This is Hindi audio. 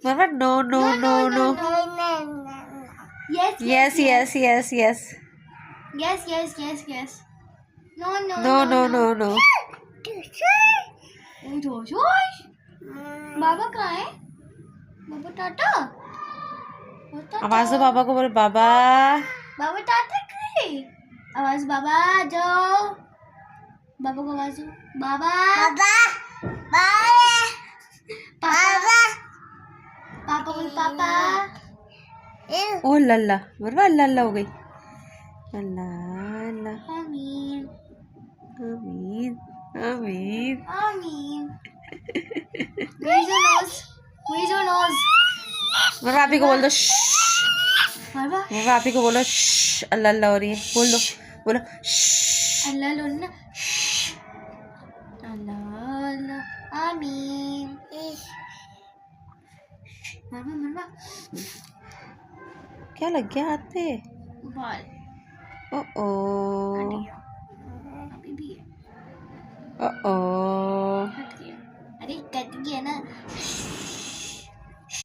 मरवा no no no no Yes, yes yes yes yes yes, yes, yes, yes. No, no, no no no no Josh, Josh. बाबा कहाँ है? बाबा टाटा। वो टाटा। आवाज दो पापा को, बोले बाबा। बाबा टाटा करे। आवाज बाबा जाओ। बाबा को आवाज दो। बाबा। बाबा। बाबा। पापा। पापा बोल पापा। ओ लल्ला मरवा लल्ला हो गई। अल्लाह अल्लाह आमीन। आमीन आमीन। आमीन। Where's your nose? Where's your nose? मरवा आप ही को बोल दो श्श। बाबा। मरवा आप ही को बोलो श्श। अल्लाह अल्लाह हो रही है, बोल दो, बोलो श्श। अल्लाह लोना। अल्लाह अल्लाह। आमीन। मरवा मरवा। क्या लग गया हाथ पे? बाल। ओ ओ अभी भी है। ओ ओ हट गया। अरे कट गया ना।